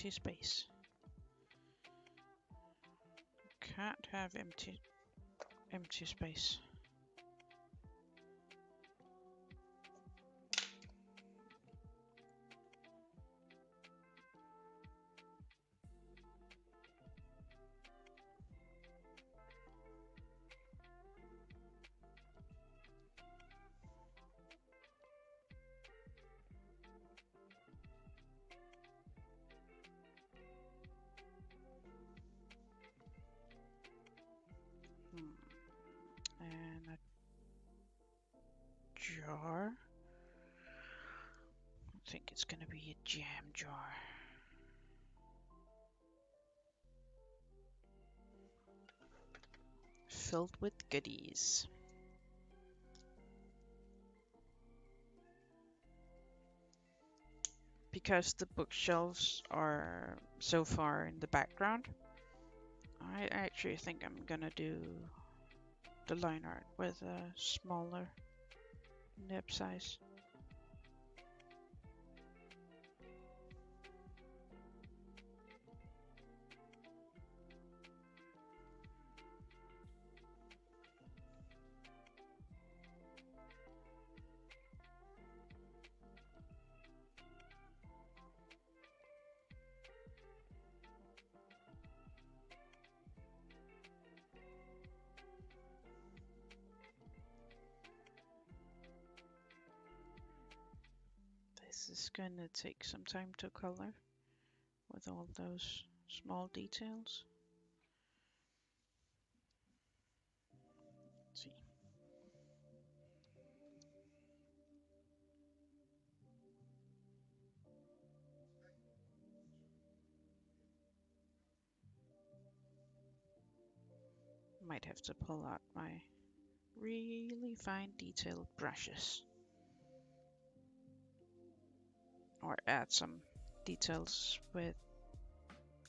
empty space. Can't have empty space. And a jar. I think it's gonna be a jam jar. Filled with goodies. Because the bookshelves are so far in the background, I actually think I'm gonna do the line art with a smaller nib size. This is gonna take some time to color with all those small details. Let's see. Might have to pull out my really fine detailed brushes. Or add some details with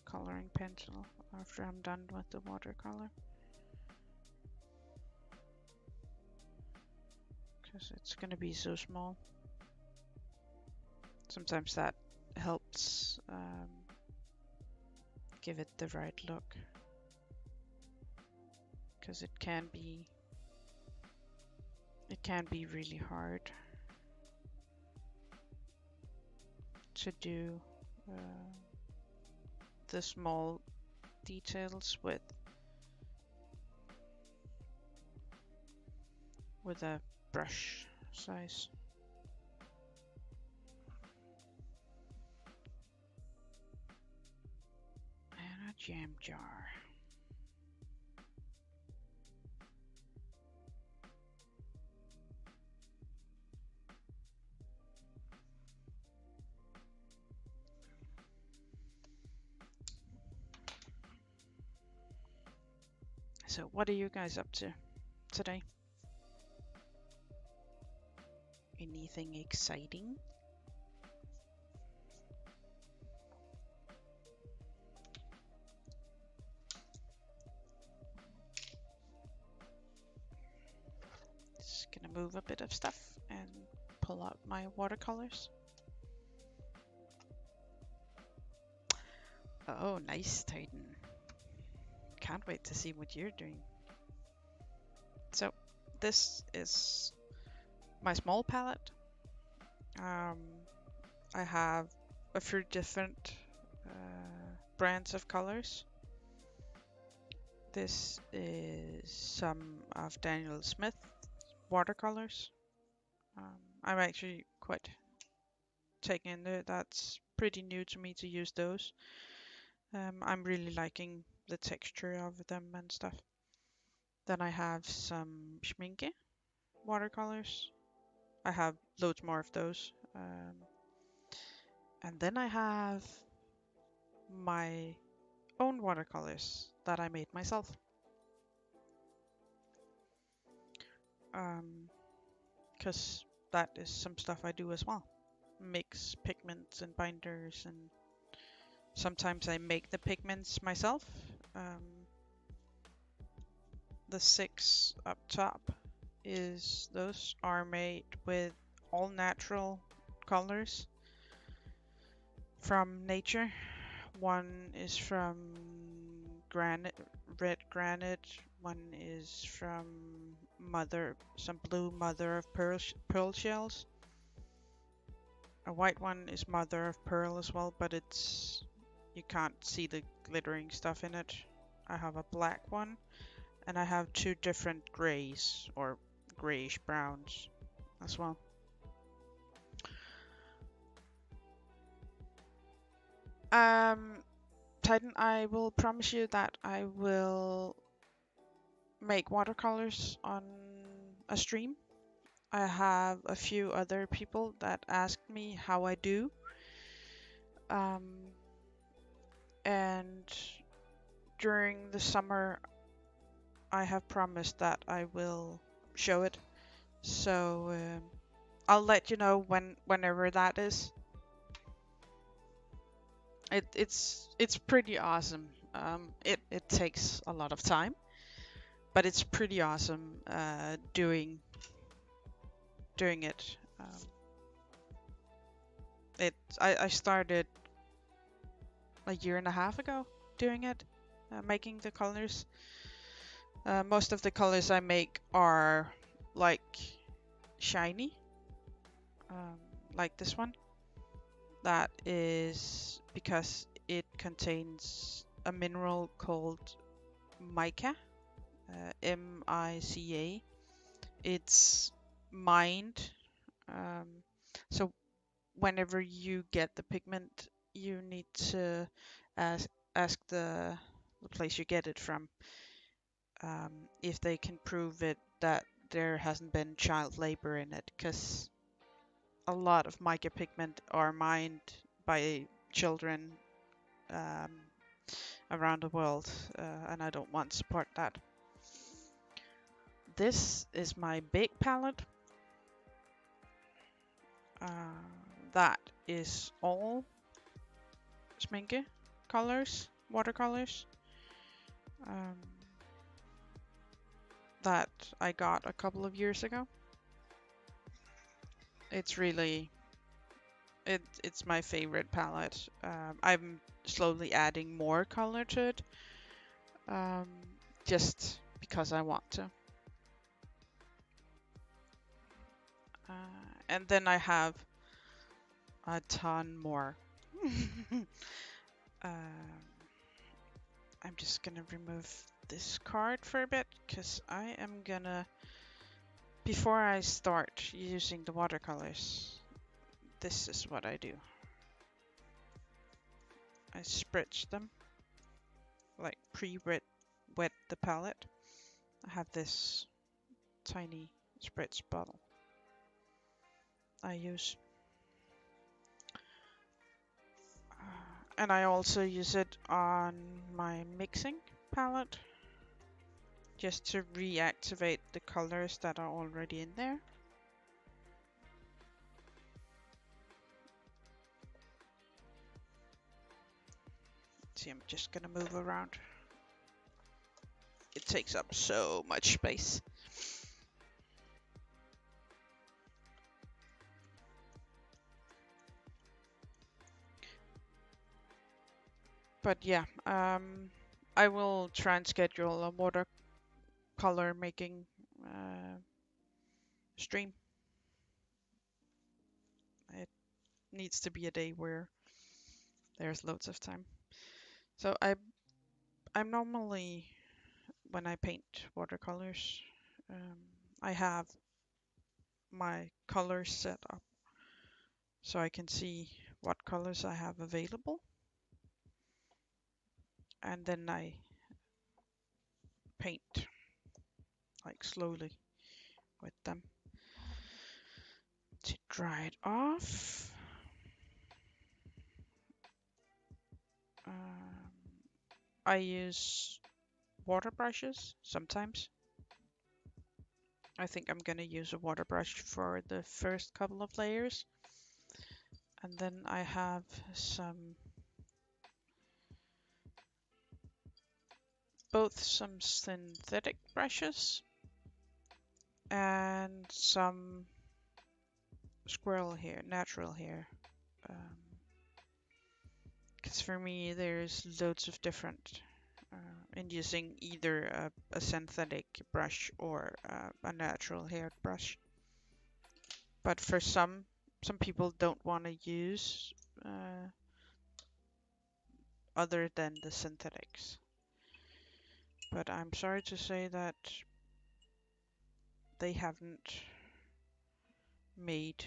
coloring pencil after I'm done with the watercolor. Because it's gonna be so small. Sometimes that helps give it the right look. Because it can be really hard to do the small details with a brush size. And a jam jar. So what are you guys up to today? Anything exciting? Just gonna move a bit of stuff and pull out my watercolors. Oh, nice, Titan. Can't wait to see what you're doing. So this is my small palette. I have a few different brands of colors. This is some of Daniel Smith watercolors. I'm actually quite taken into it. That's pretty new to me to use those. I'm really liking the texture of them and stuff. Then I have some Schminke watercolors. I have loads more of those. And then I have my own watercolors that I made myself. Because that is some stuff I do as well. Mix pigments and binders, and sometimes I make the pigments myself. The 6 up top those are made with all natural colors from nature, One is from granite, red granite. One is from some blue mother of pearl shells. A white one is mother of pearl as well, but you can't see the glittering stuff in it. I have a black one, and I have two different grays or grayish browns as well. Titan, I will promise you that I will make watercolors on a stream. I have a few other people that asked me how I do. And during the summer, I have promised that I will show it. So I'll let you know whenever that is. It's pretty awesome. It takes a lot of time, but it's pretty awesome doing it. I started a year and a half ago doing it, making the colors. Most of the colors I make are like shiny, like this one. That is because it contains a mineral called mica, M-I-C-A. It's mined. So whenever you get the pigment, you need to ask the place you get it from if they can prove it that there hasn't been child labor in it, because a lot of mica pigment are mined by children um, around the world, and I don't want to support that. This is my big palette. That is all sminke colors, watercolors, that I got a couple of years ago. It's really, it's my favorite palette. I'm slowly adding more color to it, just because I want to. And then I have a ton more. I'm just gonna remove this card for a bit, because I am gonna, before I start using the watercolors, this is what I do. I spritz them, like pre-wet the palette. I have this tiny spritz bottle I use. And I also use it on my mixing palette, just to reactivate the colors that are already in there. See, I'm just gonna move around. It takes up so much space. But yeah, I will try and schedule a watercolor making stream. It needs to be a day where there's loads of time. So I'm normally, when I paint watercolors, I have my colors set up so I can see what colors I have available, and then I paint like slowly with them to dry it off. I use water brushes sometimes. I think I'm gonna use a water brush for the first couple of layers, and then I have both some synthetic brushes and some squirrel hair, natural hair, because Because for me, there's loads of different in using either a synthetic brush or a natural haired brush. But for some people don't want to use other than the synthetics. But I'm sorry to say that they haven't made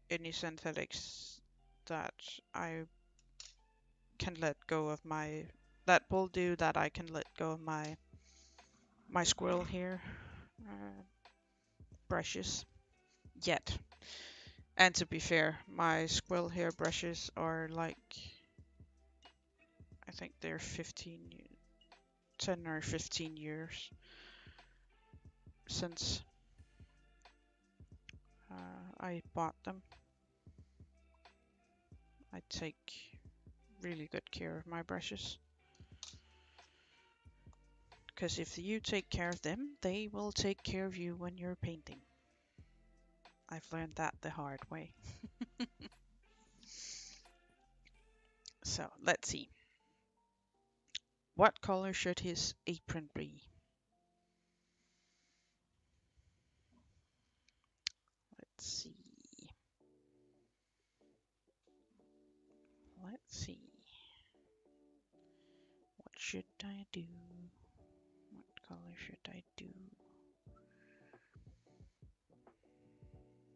any synthetics that I can let go of my that will do that I can let go of my squirrel hair brushes yet. And to be fair, my squirrel hair brushes are like I think they're 10 or 15 years since I bought them. I take really good care of my brushes. Because if you take care of them, they will take care of you when you're painting. I've learned that the hard way. So let's see. What color should his apron be? Let's see. Let's see. What should I do? What color should I do?